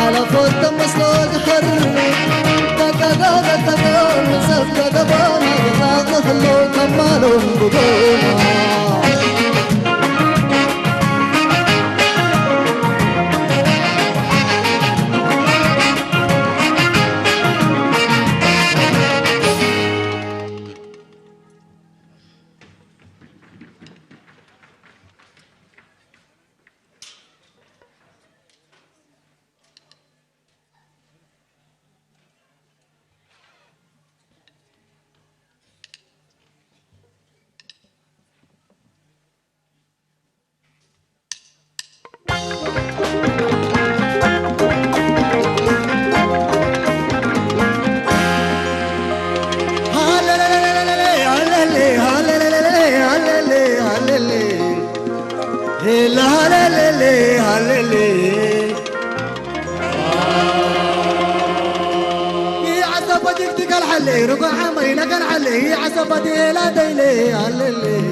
على فوت مثل قهر تكدون من سفك دبونا يتاقف لو كمالون بدونا ربع عمري نقل عليه عصبتي لا ديلي عللي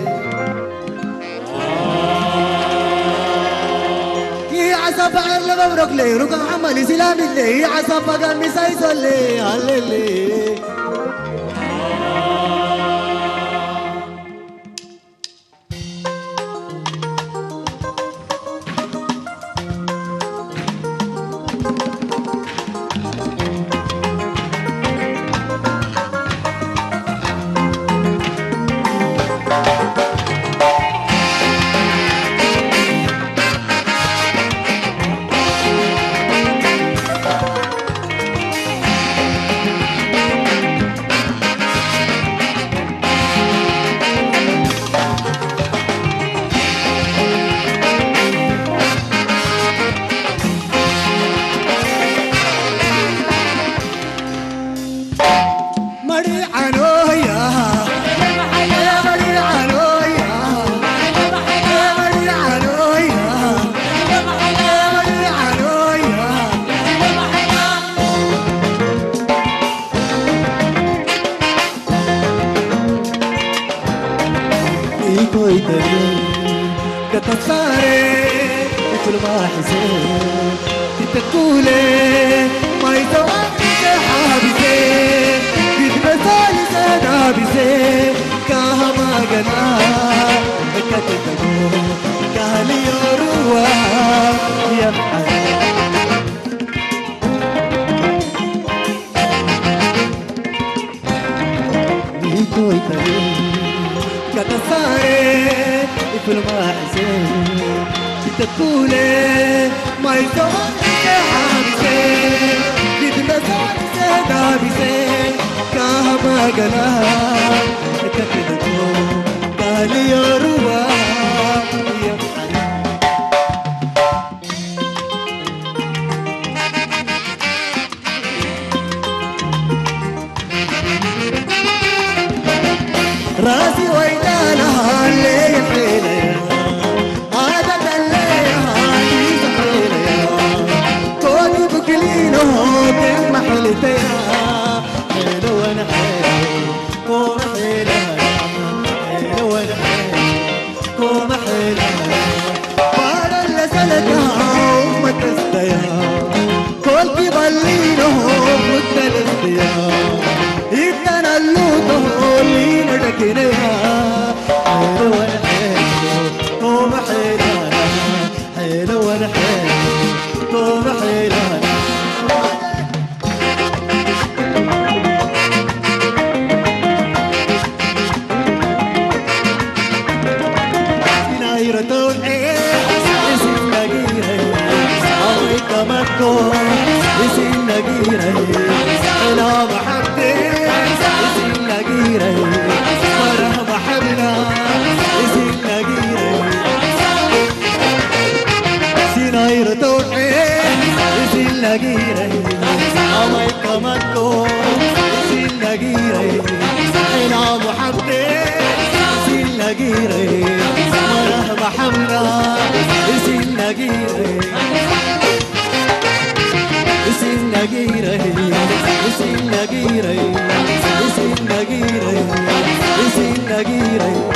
يا عصب عرل مبروك لي رقع عملي سلام اللي يا عصب قلبي سيسولي عللي راسي ويدانا اللي حيلي هذا اللي هادي سحيلي كوني بكلينو تنمحلتي حيلو وانا حيلو كوم حيلو حيلو وانا حيلو كوم حيلو وانا اللي سلكها وما تستيها كل في ظلينو متلستيها إذا اللوطه اللي ندكنيها حلو وانا حلو قوم حيلانا حلو وانا حلو قوم حيلانا نجيري أنا محبي يسيل نجيري مرحبا حمرا يسيل نجيري يسيل نجيري يسيل نجيري يسيل نجيري يسيل نجيري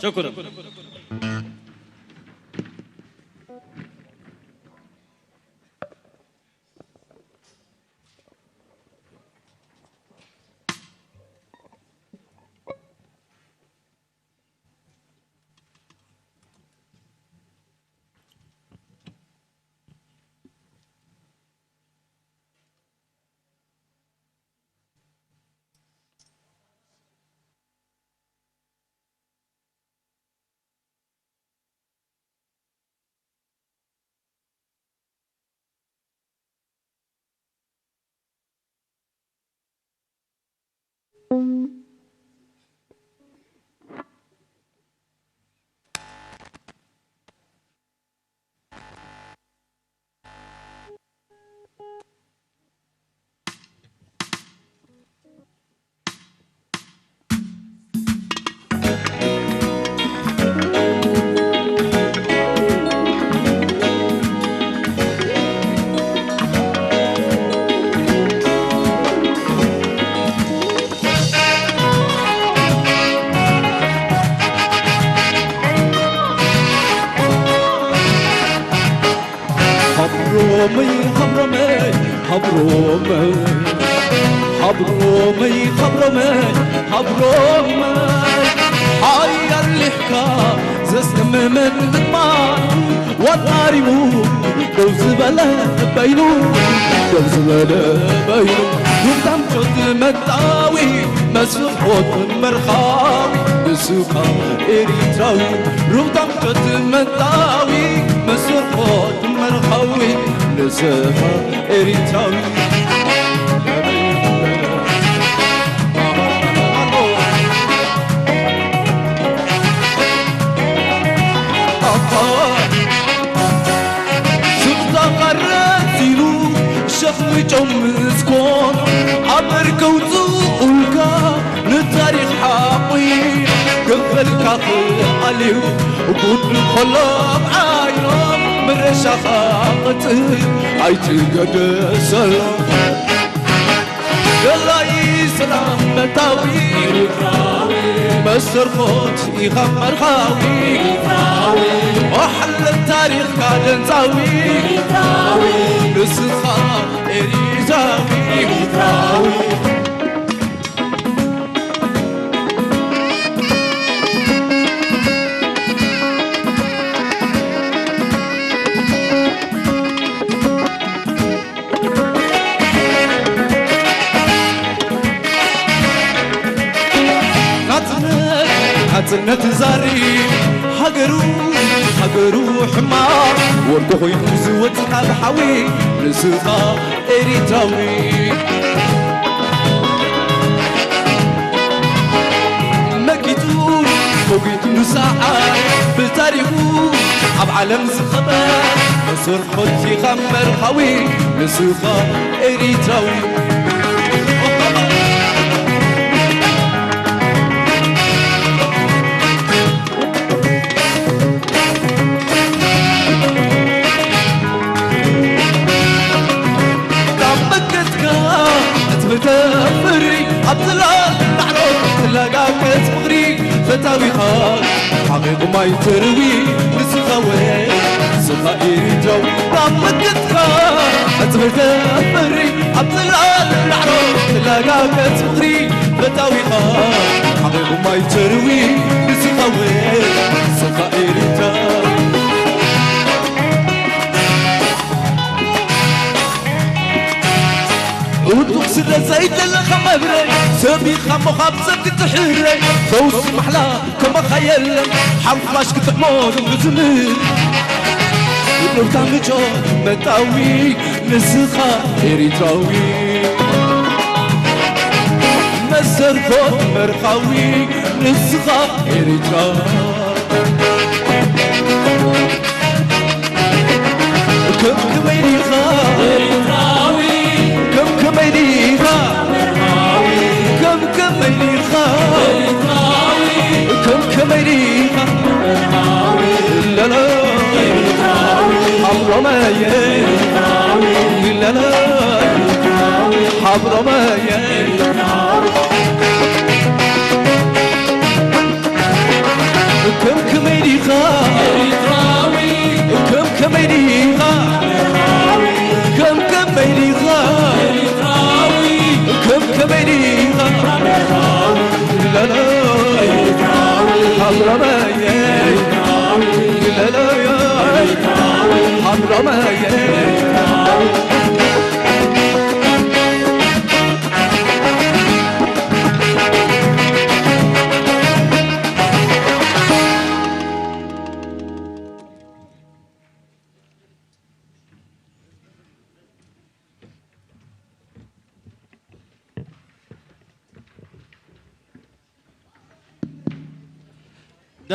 شكرا.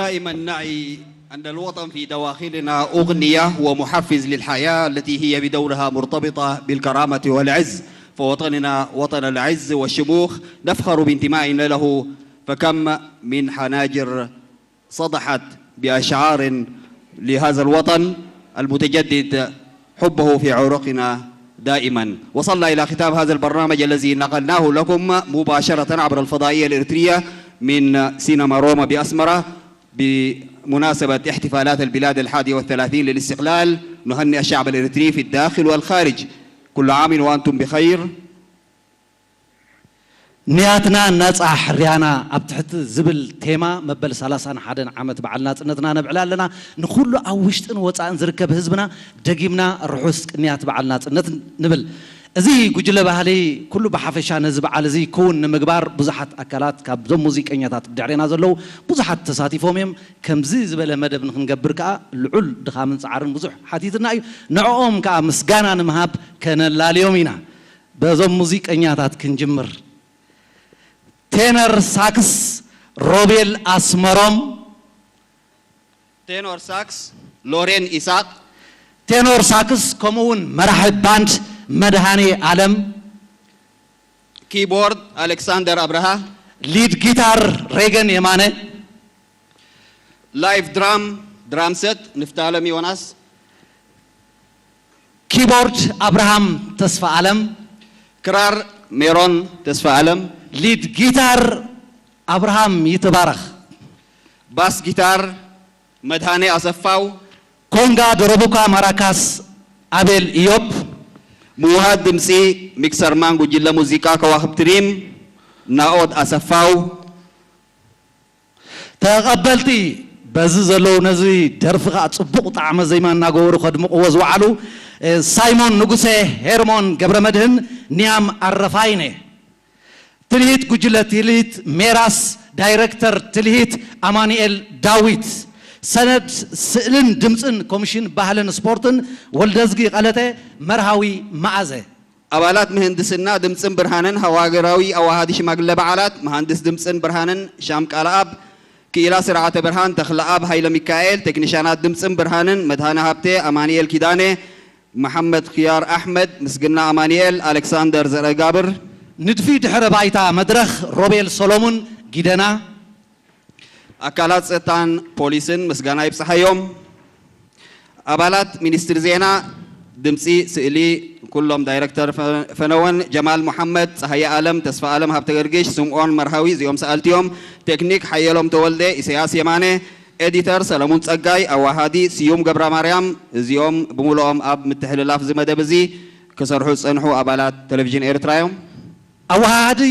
دائما نعي أن الوطن في دواخلنا أغنية ومحفز للحياة التي هي بدورها مرتبطة بالكرامة والعز، فوطننا وطن العز والشموخ نفخر بانتمائنا له، فكم من حناجر صدحت بأشعار لهذا الوطن المتجدد حبه في عروقنا دائما. وصلنا إلى ختام هذا البرنامج الذي نقلناه لكم مباشرة عبر الفضائية الإريترية من سينما روما بأسمرة بمناسبة احتفالات البلاد 31 للاستقلال. نهنئ الشعب الإريتري في الداخل والخارج، كل عام وأنتم بخير. نياتنا نصح حريانا ابتحت زبل تيما مبل 31 عامت بعلنا صنتنا نبعلا لنا نخلو اوشتن وصان زركب حزبنا دقيمنا الرحوس نيات بعلنا صنت نبل ازي ጉጅለ ባህሊ ኩሉ በሐፈሻ ነዝ በዓል እዚ ኮን ንምግባር ብዙሓት አካላት ካብ ዞም ሙዚቀኛታት ድዕሬና ዘለው ብዙሓት ተሳቲፎም እዮም ከምዚ ዝበለ መደብ ንክንገብር ከዓ ልዑል ድኻምን ፃዕርን ብዙሕ ሓቲትና እዩ ንዕኦም ከዓ ምስጋና ንምሃብ ከነላልዮም ኢና በዞም ሙዚቀኛታት ክንጅምር ቴነር ሳክስ ሮቤል አስመሮም ቴኖር ሳክስ ሎሬን ኢሳቅ ቴኖር ሳክስ ከምኡውን መራሒ ባንድ مدهاني عالم كيبورد ألكسندر أبرها ليد جيتار ريغن يمانه لايف درام سيت نفتالم يوناس كيبورد أبراهام تصفى عالم كرار ميرون تصفى عالم ليد جيتار أبراهام يتبارخ باس جيتار مدهاني أصفاو كونغا دروبوكا ماراكاس أبيل إيوب موهاد دمسي ميكسر مانجو جلا موزيكا كواخب تريم ناود أسفاو تقبلتي بززلو نزي درفقا صبوق طعم زي ما ناغورو خدمو وزوعلو سايمون نغوسي هيرمون قبرمدهن نيام عرفاينه تلهيت جلا تلهيت ميراس دايركتر تلهيت أمانيال داويت سند سئلن دمصن كوميشن ባህልን ስፖርትን ወልደዝጊ ቀለተ መርሃዊ ማዓዘ አባላት ምህንድስና ድምጽን ብርሃንን ሀዋገራዊ አዋሃዲ ሽማግለ በዓላት መሐንዲስ ድምጽን ብርሃንን ሻምቃል አብ ኪላ ስርዓተ ብርሃን ተክለ አብ ኃይለ ሚካኤል ቴክኒሻናት ድምጽን ብርሃንን መድሃና ሀብቴ አማኑኤል ኪዳኔ መሐመድ ኺያር አህመድ ምስግና አማኑኤል አሌክሳንደር ዘረጋብር ንድፊ ድሕረ ባይታ መድረኽ ሮቤል ሶሎሞን ጊደና አካላት ጸጥታን ፖሊስን ምስጋና ይብጽሐዮም አባላት ሚኒስትር ዜና ድምጺ ስእሊ ኩሎም ዳይሬክተር ፈነወን ጀማል መሐመድ ፀሐይ ዓለም ተስፋ ዓለም ሀብተ ገርግሽ ስምዖን መርሃዊ እዚኦም ሰአልቲዮም ቴክኒክ ሓየሎም ተወልደ ኢሳያስ የማነ ኤዲተር ሰለሞን ጸጋይ አዋሃዲ ስዩም ገብረ ማርያም እዚኦም ብሙሉኦም ኣብ ምትሕልላፍ ዝመደብ እዚ ክሰርሑ ጸንሑ አባላት ቴሌቪዥን ኤርትራ እዮም አዋሃዲ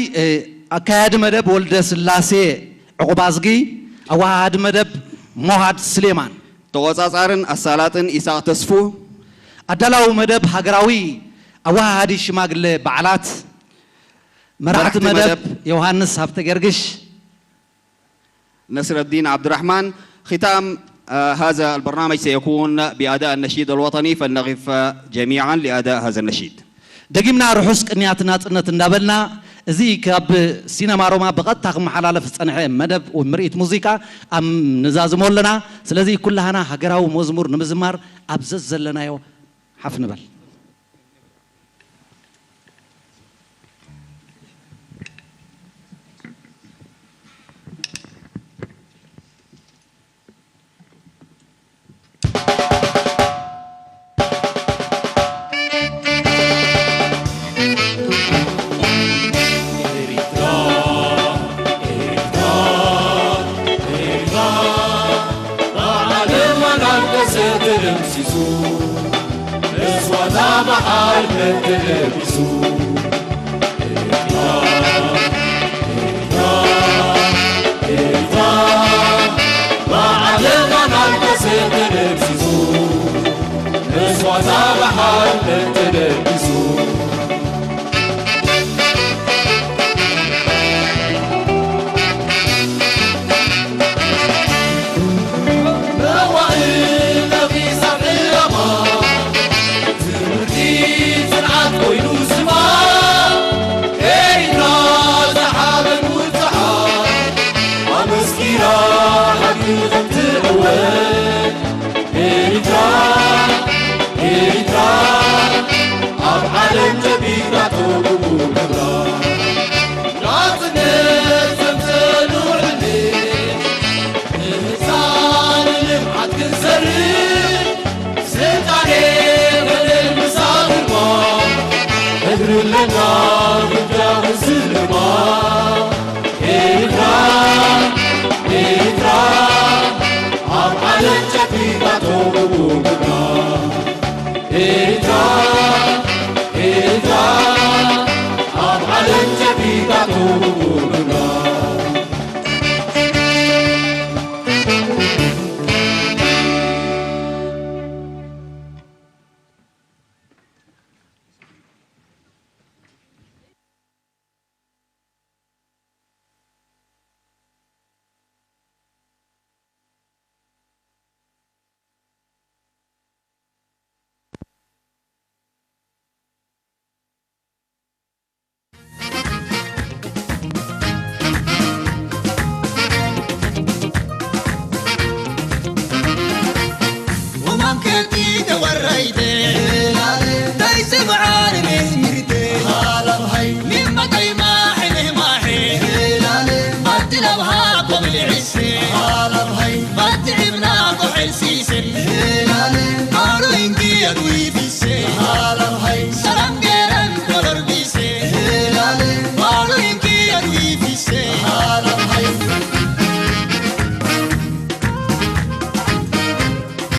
አካያድ መደብ ወልደ ስላሴ ዕቁባዝጊ أواد مدب موهاد سليمان توصاصارن أسالاتن إساق تسفو أدلاو مدب هجراوي أواد شماغل بعلات مرات مدب يوهانس هفت جرجش نصر الدين عبد الرحمن ختام هذا البرنامج سيكون بأداء النشيد الوطني فلنقف جميعا لأداء هذا النشيد دقيمنا رحسك نياتنا تندبلنا زي كاب سينما روما بقت تاخم حلال في صنع مدب ومرئت موسيقى ام نزازمول لنا سلازي كلها هجراو مزمور نمزمار ابزز لنا يو حفنبل زرعت وينو زمان نبو